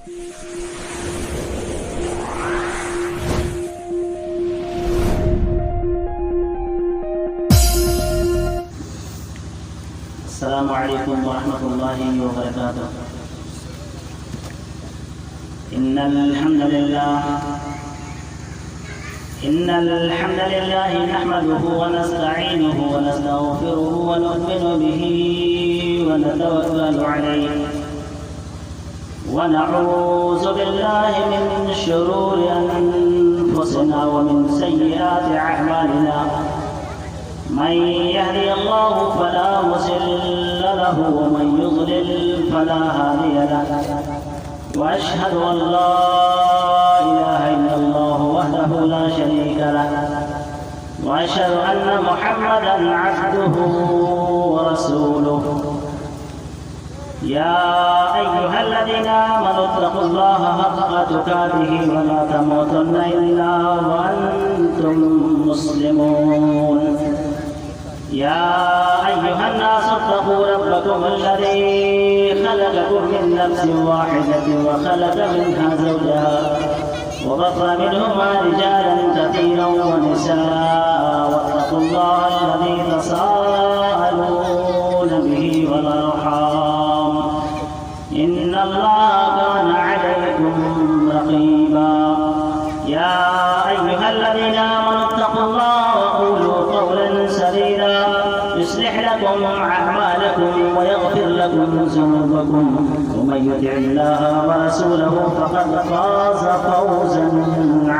السلام عليكم ورحمة الله وبركاته. إن الحمد لله نحمده ونستعينه ونستغفره ونؤمن به ونتوكل عليه ونعوذ بالله من شرور أنفسنا ومن سيئات أعمالنا. من يهدي الله فلا مضل له ومن يضلل فلا هادي له. وأشهد أن لا إله إلا الله وحده لا شريك له وأشهد أن محمدا عبده ورسوله. يا أيها الذين آمنوا اتقوا الله حق تقاته ولا تموتن إلا وأنتم مسلمون. يا أيها الناس اتقوا ربكم الذي خلقكم من نفس واحدة وخلق منها زوجها وبث منهما رجالا كثيرا ونساء واتقوا الله الذي تساءلون به والأرحام إن الله كان عليكم رقيبا. يا أيها الذين آمنوا اتقوا الله وقولوا قولا سديدا يصلح لكم أعمالكم ويغفر لكم ذنوبكم ومن يطع الله ورسوله فقد فاز فوزا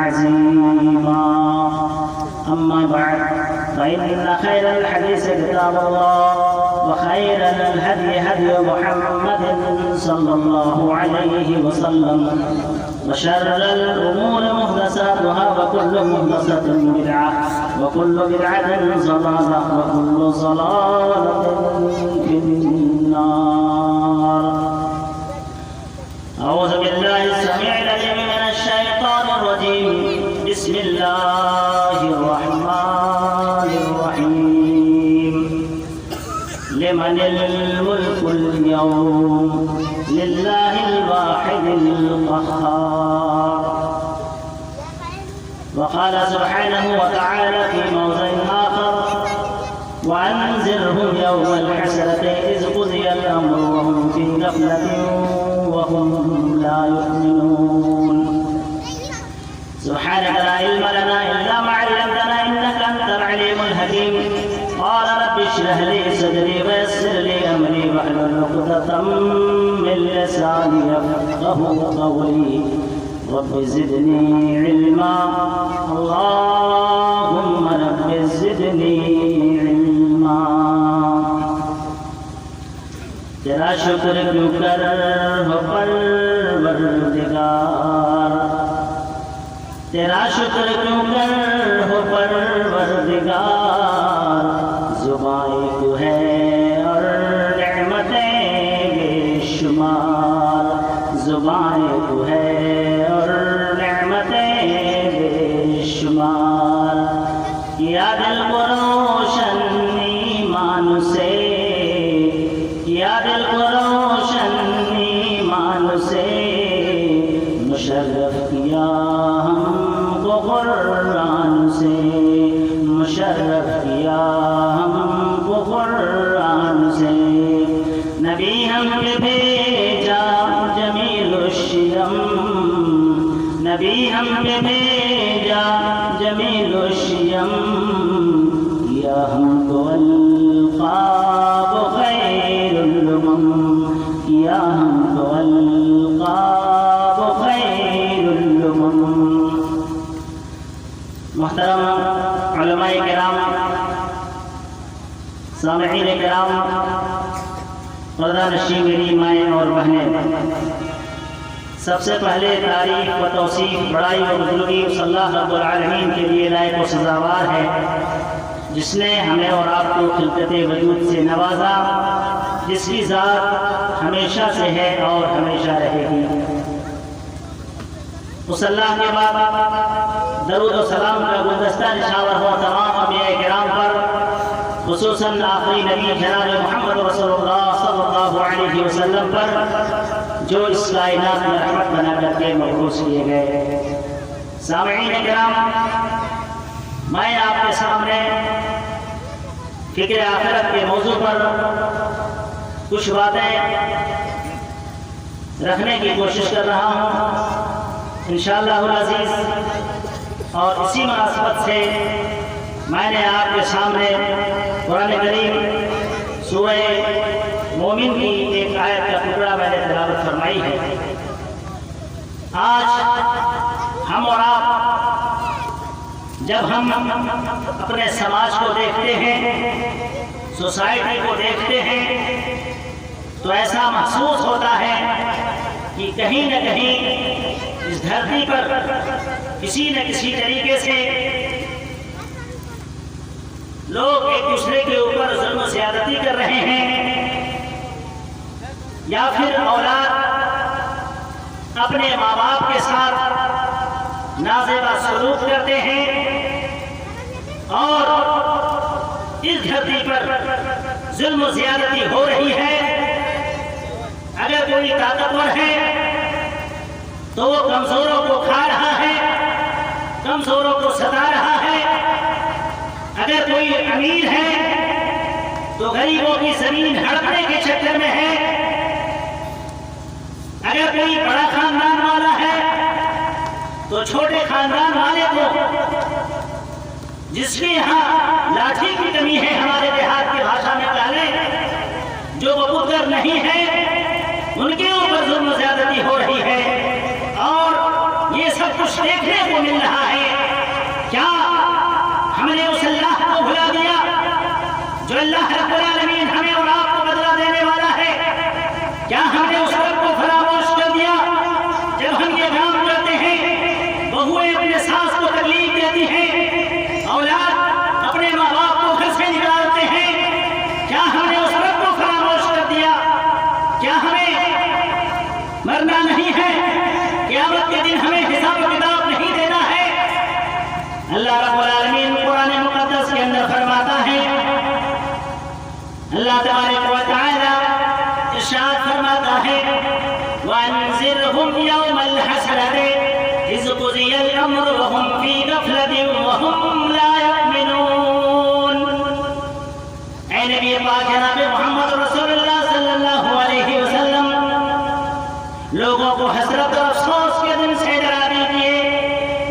عظيما. أما بعد فإن خير الحديث كتاب الله وخير الهدي هدي محمد صلى الله عليه وسلم وشر الأمور محدثاتها وكل محدثة بدعة وكل بدعة ضلالة وكل ضلالة في النار. أعوذ بالله السميع العليم من الشيطان الرجيم. بسم الله الرحمن الرحيم. لمن الملك اليوم لله الواحد القهار. وقال سبحانه وتعالى في موضع آخر وأنذرهم يوم الحسرة إذ قضي الأمر وهم في غفلة وهم لا يؤمنون. سبحانك لا علم لنا إلا ما علمتنا إنك أنت العليم الحكيم. قال رب اشرح لي صدري ويسر لي أمري واحلل عقدة من لساني يفقهوا قولي. رب زدني علما اللهم رب زدني علما. تیرا شکر کیوں کر ہو پروردگار. تیرا شکر کیوں کر ہو پروردگار. زبان تو ہے اور نعمتیں بے شمار. زبان تو ہے اور نعمتیں بے شمار. کیا دل کو روشن ایمان سے. کیا دل کو روشن ایمان سے. مشرف کیا ہم کو قرآن سے. مشرف کیا ہم کو قرآن سے. نبی ہم پہ بھیجا جمیل الشیم. نبی ہم پہ بھیجا جمیل الشیم. یا ہم کو القاب خیر الامم. یا ہم کو القاب خیر الامم. محترم علماء کرام، سامعین کرام، پردہ نشین میری مائیں اور بہنیں، سب سے پہلے تعریف و توصیف بڑائی و بزرگی اس اللہ رب العالمین کے لیے لائق و سزاوار ہے جس نے ہمیں اور آپ کو خلقت وجود سے نوازا، جس کی ذات ہمیشہ سے ہے اور ہمیشہ رہے گی. اس اللہ کے بعد درود و سلام کا گلدستہ نشاور ہوا تمام انبیاء کرام پر، خصوصاً آخری نبی جناب محمد رسول اللہ صلی اللہ علیہ وسلم پر، جو اس کائنات میں رحمت بنا کر کے مبعوث کیے گئے۔ سامعین کرام، میں آپ کے سامنے فکر آخرت کے موضوع پر کچھ باتیں رکھنے کی کوشش کر رہا ہوں انشاءاللہ العزیز، اور اسی مناسبت سے میں نے آپ کے سامنے قرآن کریم سورہ مومن کی ایک آیت کا ٹکڑا میں نے تلاوت فرمائی ہے۔ آج ہم اور آپ جب ہم اپنے سماج کو دیکھتے ہیں، سوسائٹی کو دیکھتے ہیں، تو ایسا محسوس ہوتا ہے کہ کہیں نہ کہیں اس دھرتی پر کسی نہ کسی طریقے سے لوگ ایک دوسرے کے اوپر ظلم و زیادتی کر رہے ہیں، یا پھر اولاد اپنے ماں باپ کے ساتھ نازیبا سلوک کرتے ہیں، اور اس دھرتی پر ظلم و زیادتی ہو رہی ہے۔ اگر کوئی طاقتور ہے تو وہ کمزوروں کو کھا رہا ہے، کمزوروں کو ستا رہا ہے۔ اگر کوئی امیر ہے تو غریبوں کی زمین ہڑپنے کے چکر میں ہے۔ اگر کوئی بڑا خاندان والا ہے تو چھوٹے خاندان والے کو، جس کے یہاں لاٹھی کی کمی ہے، ہمارے دیہات کی بھاشا میں کہیں جو ببودگر نہیں ہے، ان کے اوپر ظلم و زیادتی ہو رہی ہے، اور یہ سب کچھ دیکھنے کو مل رہا ہے۔ کیا ہم نے اس اللہ کو بھلا دیا جو اللہ رب العالمین ہمیں اور آپ کو بدلہ دینے والا ہے؟ کیا ہم نے اس رب کو فراموش کر دیا؟ جب ہم یہ کام کرتے ہیں، بہویں اپنے ساس کو تکلیف دیتی ہیں، اولاد اپنے ماں باپ کو گھر سے نکالتے ہیں، کیا ہم نے اس رب کو فراموش کر دیا؟ کیا ہمیں مرنا نہیں ہے؟ قیامت کے دن ہمیں حساب و کتاب نہیں دینا ہے؟ اللہ رب العالمین قرآن مقدس کے اندر فرماتا ہے، اللہ تبارک و تعالی ارشاد فرماتا ہے، وَأَنذِرْهُمْ يَوْمَ الْحَسْرَةِ إِذْ قُضِيَ الْأَمْرُ وَهُمْ فِي غَفْلَةٍ وَهُمْ لَا يُؤْمِنُونَ۔ اے نبی پاک جناب محمد رسول اللہ صلی اللہ علیہ وسلم، لوگوں کو حسرت اور افسوس کے دن سے ڈرا دیجیے۔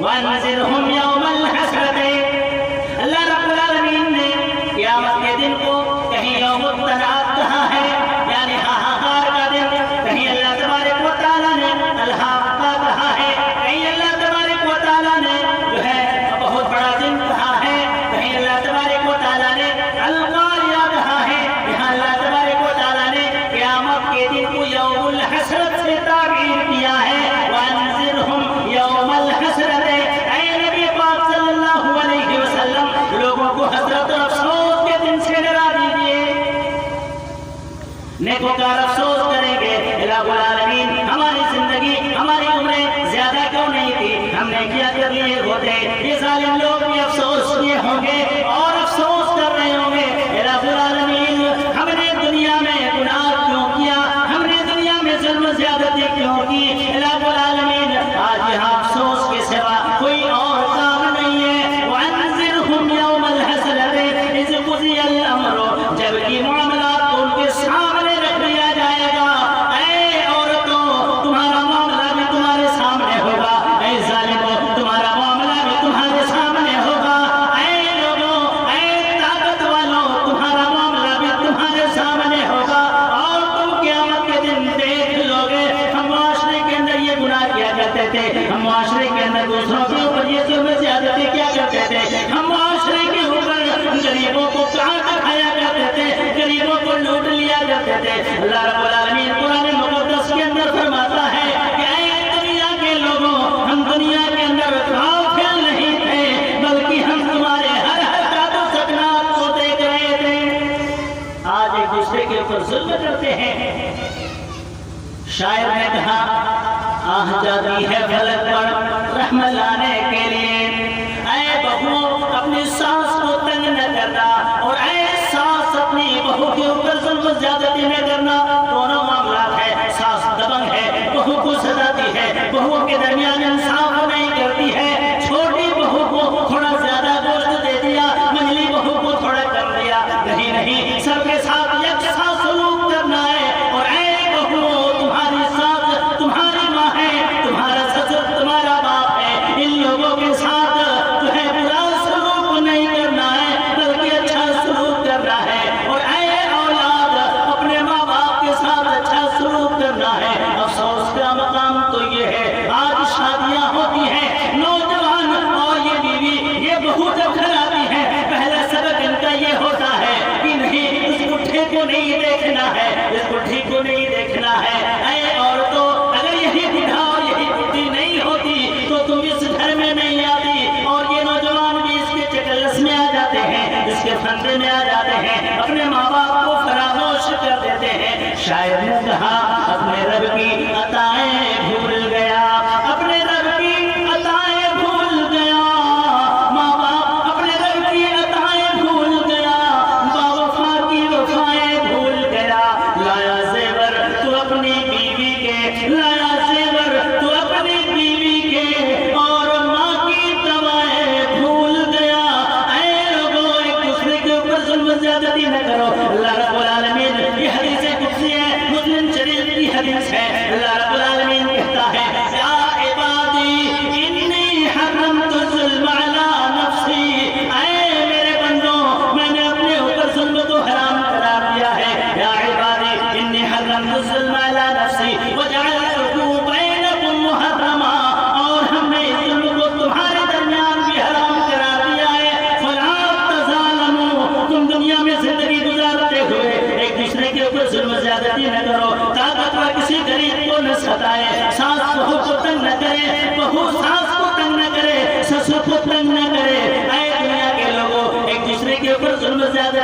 وَأَنذِرْهُمْ يَوْمَ الْحَسْرَةِ، اللہ رب العالمین نے قیامت کے دن کو کہیں یوم التناد کہا ہے، یعنی ہاہاکار کا دن، کہیں اللہ تبارک و تعالیٰ نے الحاقہ کہا ہے، کہیں اللہ تبارک و تعالیٰ نے جو ہے بہت بڑا دن کہا ہے، کہیں اللہ تبارک و تعالیٰ نے القاریہ کہا ہے۔ یہاں اللہ تبارک و تعالیٰ نے قیامت کے دن کو یوم الحسرت سے تعبیر کیا ہے۔ وَأَنذِرْهُمْ يَوْمَ الْحَسْرَةِ، اے نبی پاک صلی اللہ علیہ وسلم، لوگوں کو حسرت اور افسوس کے دن سے ڈرا دیجیے۔ نیکوکار افسوس کریں گے، رب العالمین ہماری زندگی، ہماری عمریں زیادہ کیوں نہیں تھی، ہم نے کیا کر لیے ہوتے۔ یہ ظالم لوگ بھی افسوس کیے ہوں گے اور افسوس کر رہے ہوں گے، رب العالمین ہم نے دنیا میں گناہ کیوں کیا، ہم نے دنیا میں ظلم و زیادتی کیوں کی؟ رب العالمین آج یہاں افسوس کے سوا کوئی اور کام نہیں ہے۔ وَأَنذِرْهُمْ يَوْمَ الْحَسْرَةِ إِذْ قُضِيَ الْأَمْرُ، جب یہ معاملات کو ان کے سامنے رکھ دیا جائے گا۔ اے عورتوں، تمہارا معاملہ بھی تمہارے سامنے ہوگا، اے ظالموں، تمہارا معاملہ بھی تمہارے سامنے ہوگا، اے لوگوں، اے طاقت والوں، تمہارا معاملہ بھی تمہارے سامنے ہوگا، اور تم قیامت کے دن دیکھ لو گے۔ ہم معاشرے کے اندر یہ گناہ کیا کرتے تھے، ہم معاشرے کے اندر دوسروں کے اوپر یہ ظلم و زیادتی کیا کرتے تھے، ہم معاشرے کے اوپر غریبوں کو کہاں کھایا کرتے تھے، غریبوں کو لوٹ لیا کرتے تھے۔ اللہ رب العالمین قرآن مقدس کے اندر فرماتا ہے کہ اے دنیا کے لوگوں، ہم دنیا کے اندر غافل نہیں تھے، بلکہ ہم تمہارے ہر حرکات و سکنات کو دیکھ رہے تھے۔ آج ایک دوسرے کے اوپر ظلم کرتے ہیں۔ شاعر نے کہا، آہ جاتی ہے فلک پر رحم لانے کے لیے، اے بہو اپنی ساس کو تنگ نہ کرنا، اور اے ساس اپنی بہو کے اوپر ظلم و زیادتی نہ کرنا۔ دونوں معاملات ہے، ساس دبنگ ہے،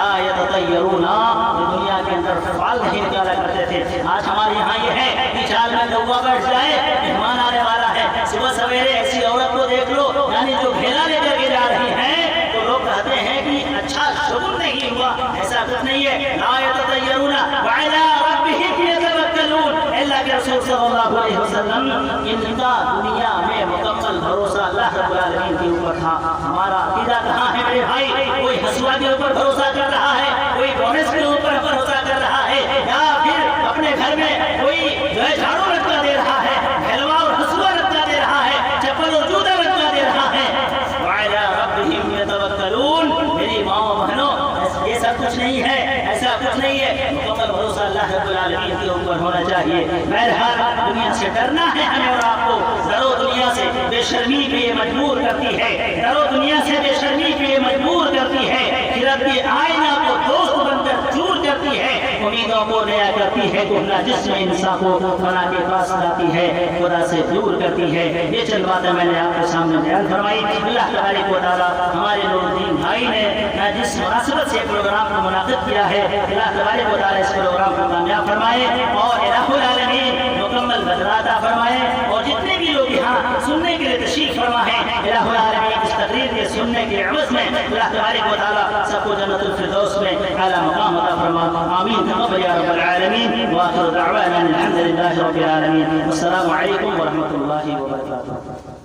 لا يتطيرون، دنیا کے اندر فال نہیں نکالا کرتے تھے. آج ہمارے یہاں یہ ہے کہ چال میں کوا بیٹھ جائے، مہمان آنے والا ہے، صبح سویرے ایسی عورت کو دیکھ لو یعنی جو گھیلا لے کر کے جا رہی ہیں تو لوگ کہتے ہیں کہ اچھا شگن نہیں ہوا. ایسا کچھ نہیں ہے. لا يتطيرون وعلى ربهم يتوکلون. اللہ کے رسول صلی اللہ علیہ وسلم ان کا دنیا میں مکمل بھروسہ اللہ رب العالمین کے اوپر تھا. ہمارا عقیدہ کہاں ہے میرے بھائی؟ کوئی ہسوا کے اوپر بھروسہ کر رہا ہے، کوئی بونس کے اوپر بھروسہ کر رہا ہے، یا پھر اپنے گھر میں کوئی جو ہے جھاڑو لٹکا دے رہا ہے، حلوہ اور ہسوا لٹکا دے رہا ہے، چپل اور جوتا لٹکا دے رہا ہے. وعلی ربہم یتوکلون. میری ماؤں بہنوں، یہ سب کچھ نہیں ہے، ایسا کچھ نہیں ہے. مکمل بھروسہ اللہ رب العالمین کے اوپر ہونا چاہیے. بہرحال دنیا سے ڈرنا ہے ہمیں اور آپ کو. ڈرو دنیا سے، بے شرمی پہ یہ مجبور کرتی ہے. ڈرو دنیا سے، بے شرمی پہ یہ مجبور کرتی ہے. پھر یہ آئینہ کو دوست بن کر چور کرتی ہے، امیدوں کو نیا کرتی ہے، گمراہ جسم انسان کو فنا کے پاس لاتی ہے، خدا سے دور کرتی ہے. یہ چند باتیں میں نے آپ کے سامنے بیان فرمائی. اللہ تبارک و تعالیٰ ہمارے نور الدین بھائی نے جس مناسبت سے پروگرام کو منعقد کیا ہے، اللہ تبارک و تعالیٰ اس پروگرام کو کامیاب فرمائے اور الہ العالمین مکمل بدلہ عطا فرمائے. اور جتنے بھی لوگ یہاں سننے کے لیے تشریف فرما ہیں، الہ العالمین اس تقریر کے سننے کے عوض میں اللہ تبارک و تعالیٰ سب کو جنت الفردوس میں اعلیٰ مقام عطا فرما. آمین تقبل یا رب العالمین. وآخر دعوانا الحمد للہ رب العالمین. السلام علیکم ورحمۃ اللہ وبرکاتہ.